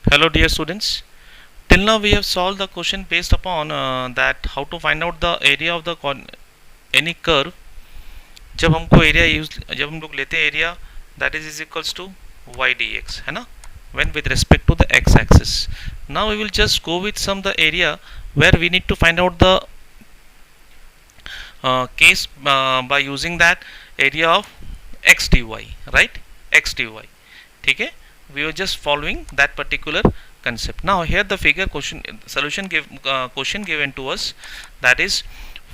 Hello dear students. Till now we have solved the question based upon that how to find out the area of the any curve. जब हमको area use जब हम लोग लेते हैं area that is equals to y dx है ना, when with respect to the x axis. Now we will just go with some the area where we need to find out the case by using that area of x dy, right, x dy. ठीक है, we were just following that particular concept. Now here the figure question given to us, that is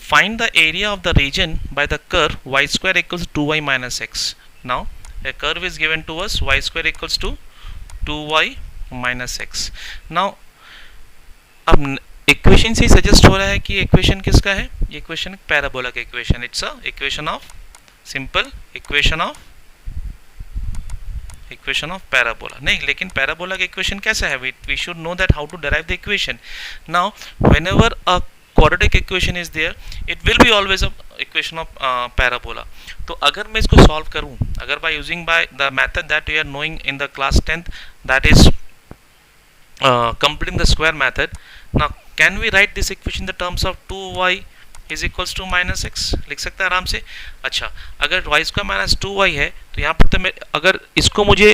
find the area of the region by the curve y square equals 2y minus x. Now a curve is given to us, y square equals to 2y minus x. Now अब equation से suggest हो रहा है कि equation किसका है, ये equation parabola का equation. It's a equation of simple equation of parabola. नहीं, लेकिन पैराबोला का इक्वेशन कैसा है, we should know that how to derive the equation. Now whenever a quadratic equation is there, it will be always a equation of parabola. तो अगर मैं इसको solve करूं, अगर by using by the method that we are knowing in the class 10th, that is completing the square method. Now can we write this equation in the terms of 2y is equals to minus x? लिख सकते हैं आराम से. अच्छा, अगर y square minus 2y है तो यहाँ पर तो मैं अगर इसको मुझे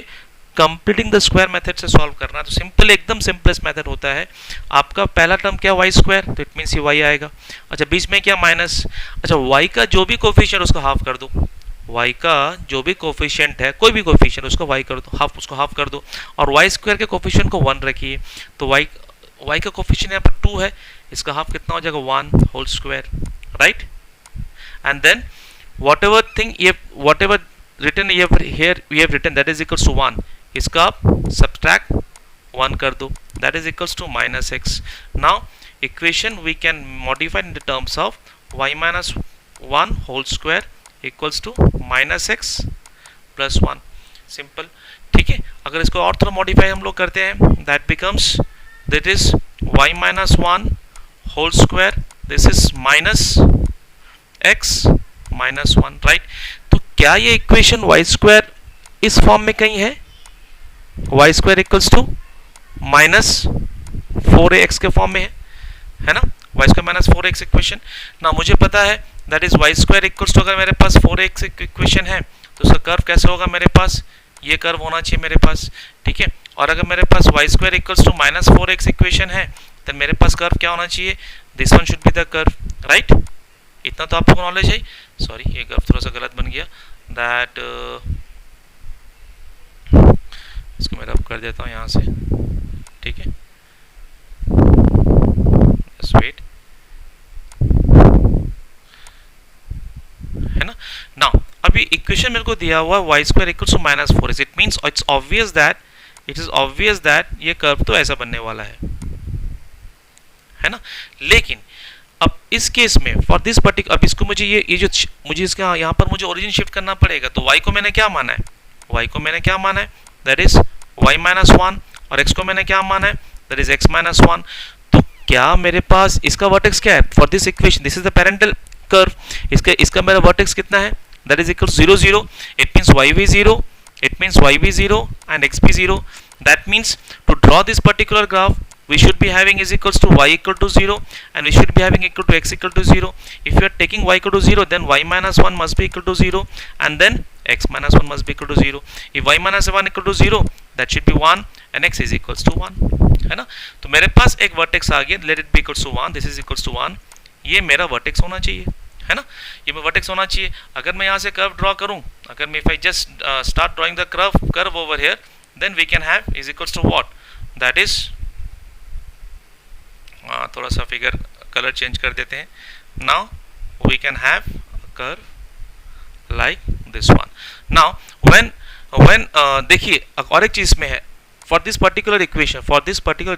कंप्लीटिंग द स्क्वायर मेथड से सॉल्व करना तो सिंपल, एकदम सिंपलेस्ट मेथड होता है. आपका पहला टर्म क्या, y स्क्वायर, तो इट मीन्स ये y आएगा. अच्छा, बीच में क्या माइनस. अच्छा, y का जो भी कोफिशिएंट उसको हाफ कर दो, y का जो भी कोफिशिएंट है, कोई भी कोफिशिएंट उसको y कर दो, हाफ, उसको हाफ कर दो, और y स्क्वायर के कोफिशिएंट को 1 रखिए. तो y का कोफिशिएंट यहाँ पर 2 है, इसका हाफ कितना हो जाएगा, 1 whole square, right. And then whatever written here we have written that is equals to 1, इसका आप subtract 1 कर दो, that is equals to minus x. Now equation we can modify in the terms of y minus 1 whole square equals to minus x plus 1. Simple, ठीक है. अगर इसको और थोड़ा मॉडिफाई हम लोग करते हैं, that becomes, that is y minus 1 whole square, this is minus x minus 1, right. तो क्या ये इक्वेशन y स्क्वायर इस फॉर्म में कहीं है, y square equals to minus 4ax के फॉर्म में है ना, y square minus 4x equation. ना मुझे पता है that is y square equals to, अगर मेरे पास 4x इक्वेशन है तो उसका कर्व कैसे होगा, मेरे पास ये कर्व होना चाहिए मेरे पास, ठीक है. और अगर मेरे पास y square equals to minus 4x equation है तो मेरे पास कर्व क्या होना चाहिए, this one should be the curve, right. इतना तो आपको नॉलेज है. सॉरी, ये कर्व थोड़ा सा गलत बन गया, दैट इसको मैं रब कर देता हूँ यहाँ से, ठीक है. जस्ट वेट, है ना. नाउ अभी इक्वेशन मेरे को दिया हुआ y square equals to minus 4x, it means it's obvious that ये कर्व तो ऐसा बनने वाला है ना. लेकिन अब इस केस में फॉर दिस पर्टिकुलर, अब इसको मुझे ये जो मुझे इसका यहाँ पर मुझे ओरिजिन शिफ्ट करना पड़ेगा. तो y को मैंने क्या माना है, दैट इज y माइनस 1, और x को मैंने क्या माना है, दैट इज x माइनस 1. तो क्या मेरे पास इसका वर्टेक्स क्या है for this equation, this is the parental curve, इसका मेरा वर्टेक्स कितना है, that is equal 0 0. It means y भी 0, it means y be 0 and x be 0. That means to draw this particular graph we should be having is equals to y equal to 0 and we should be having equal to x equal to 0. If you are taking y equal to 0, then y minus 1 must be equal to 0 and then x minus 1 must be equal to 0. If y minus 1 equal to 0, that should be 1 and x is equals to 1, है ना. तो मेरे पास एक vertex आ गया, let it be equals to 1, this is equals to 1. ये मेरा vertex होना चाहिए, है ना, ये मैं वर्टेक्स होना चाहिए. अगर मैं यहाँ से कर्व ड्रॉ करूँ, अगर मैं if I just start drawing the curve over here, then we can have is equals to what, that is, थोड़ा सा फिगर कलर चेंज कर देते हैं. Now we can have curve like this one. Now when देखिए और एक चीज में है, for this particular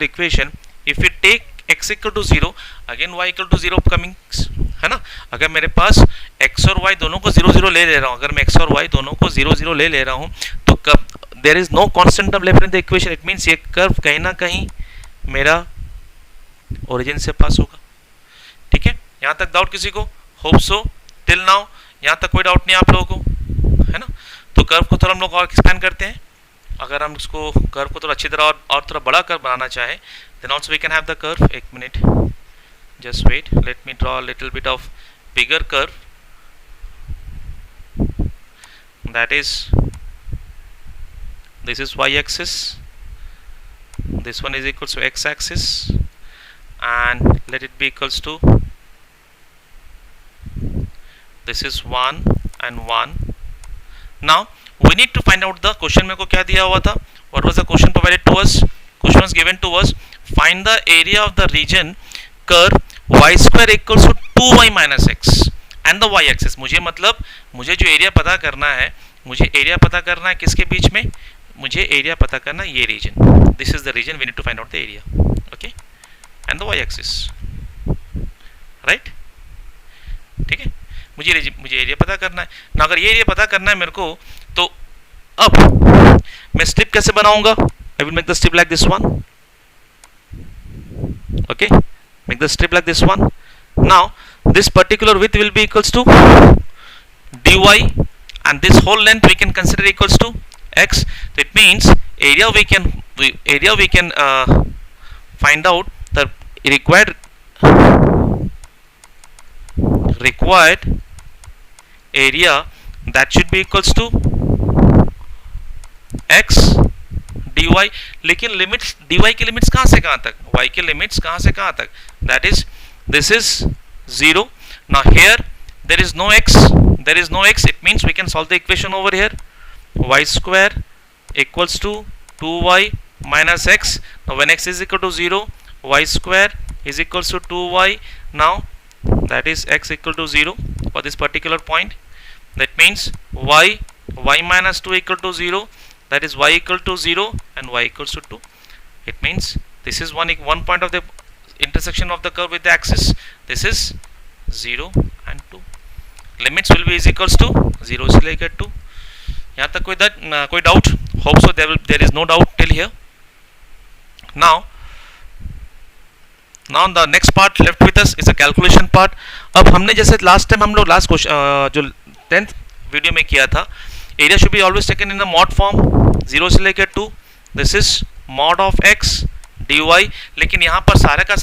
equation if you take x equal to 0, again y equal to 0 coming, है ना. अगर मेरे पास x और y दोनों को 0 0 ले रहा हूँ, अगर मैं x और y दोनों को 0 0 ले रहा हूँ, तो कब there is no constant term left in the equation, it means ये कर्व कहीं ना कहीं मेरा ओरिजिन से पास होगा, ठीक है. यहाँ तक डाउट किसी को, होप सो टिल नाउ यहाँ तक कोई डाउट नहीं आप लोगों को, है ना. तो कर्व को थोड़ा हम लोग और एक्सपेंड करते हैं. अगर हम इसको कर्व को थोड़ा अच्छी तरह और थोड़ा बड़ा कर्व बनाना चाहे, then also we can have the curve. एक minute, just wait, let me draw little bit of bigger curve. That is, this is y axis, this one is equals to x axis, and let it be equals to, this is 1 and 1. Now we need to find out the question में को क्या दिया हुआ था. What was the question provided to us? Question was given to us, find the area of the region curve y square equals to 2y minus x and the y axis. मुझे मतलब मुझे जो एरिया पता करना है, मुझे area पता करना है किसके बीच में, मुझे एरिया पता करना है ये region. This is the region we need to find out the area. Okay, and the y axis. Right, ठीक है. मुझे एरिया पता करना है ना. अगर ये एरिया पता करना है मेरे को, तो अब मैं स्ट्रिप कैसे बनाऊंगा? I will make the strip like this one. Okay, make the strip like this one. Now this particular width will be equals to dy, and this whole length we can consider equals to x. So it means area we can find out the required area, that should be equals to x dy. लेकिन limits dy की limits कहां से कहां तक, y के limits कहां से कहां तक, that is this is 0. Now here there is no x, it means we can solve the equation over here. Y square equals to 2y minus x. Now when x is equal to 0, y square is equals to 2y. Now that is x equal to 0 for this particular point. That means y minus 2 equal to 0, that is y equal to 0 and y equals to 2. It means this is one point of the intersection of the curve with the axis. This is 0 and 2. Limits will be is equals to 0 से लेकर 2. यहाँ तक कोई doubt? Hope so. There is no doubt till here. Now the next part left with us is a calculation part. अब हमने जैसे last time हम लोग last question जो 10th वीडियो में किया था, area should be always taken in the mod form 0 से लेकर 2. This is mod of x dy. लेकिन यहाँ पर सारा का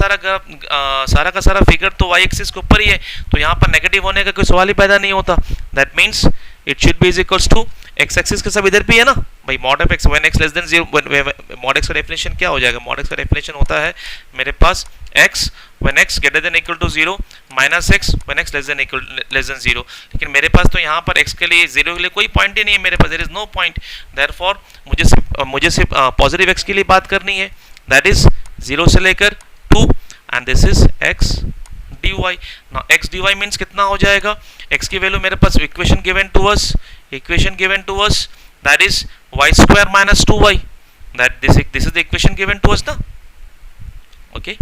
सारा फिगर तो y एक्सिस के ऊपर ही है, तो यहाँ पर नेगेटिव होने का कोई सवाल ही पैदा नहीं होता. That means it should be is equals to x axis के सब इधर भी है ना भाई. mod of x when x less than 0, mod x का डेफिनेशन क्या हो जाएगा? mod x का डेफिनेशन होता है मेरे पास x when x greater than equal to 0 minus x when x less than 0. लेकिन मेरे पास तो यहाँ पर x के लिए 0 के लिए कोई पॉइंट ही नहीं है मेरे पास. there is no point. therefore मुझे सिर्फ पॉजिटिव x के लिए बात करनी है. that is 0 से लेकर 2 and this is x dy. now x dy means कितना हो जाएगा? x की वैल्यू मेरे पास equation given to us that is y square minus 2y. that this is the equation given to us na. okay,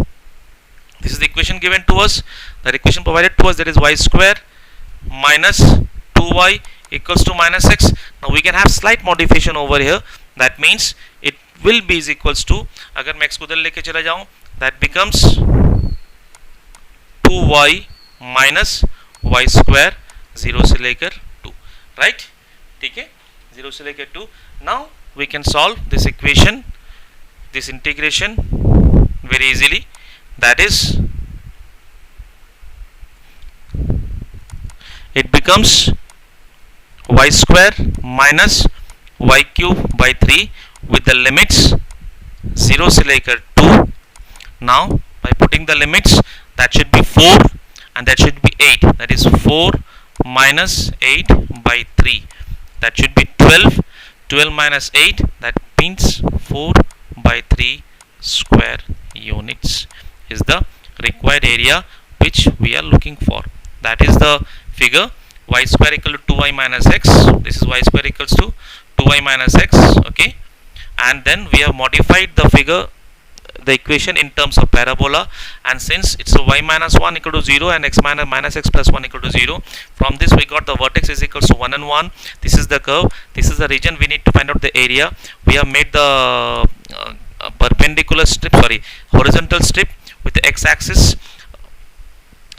this is the equation given to us, the equation provided to us, that is y square minus 2y equals to minus x. now we can have slight modification over here. that means it will be is equals to, अगर मैं x को उधर लेके चला जाऊं, that becomes 2y minus y square 0 से लेकर 2. right, ठीक है, 0 से लेकर 2. now we can solve this equation, this integration very easily. that is it becomes y square minus y cube by 3 with the limits 0 से लेकर 2. now by putting the limits, that should be 4 and that should be 8. that is 4 minus 8 by 3, that should be 12. 12 minus 8, that means 4 by 3 square units is the required area which we are looking for. that is the figure y square equal to 2y minus x. this is y square equals to 2y minus x. okay, and then we have modified the figure, the equation in terms of parabola, and since it's a y minus 1 equal to 0 and x minus x plus 1 equal to 0, from this we got the vertex is equals to 1 and 1. this is the curve, this is the region. we need to find out the area. we have made the horizontal strip with the x axis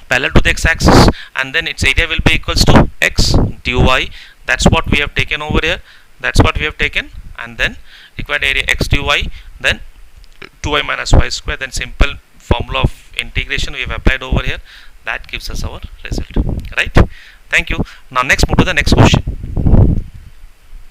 parallel to the x axis, and then its area will be equals to x dy. that's what we have taken over here, and then required area x dy, then 2y minus y square, then simple formula of integration we have applied over here, that gives us our result, right? Thank you. Now next, move to the next question.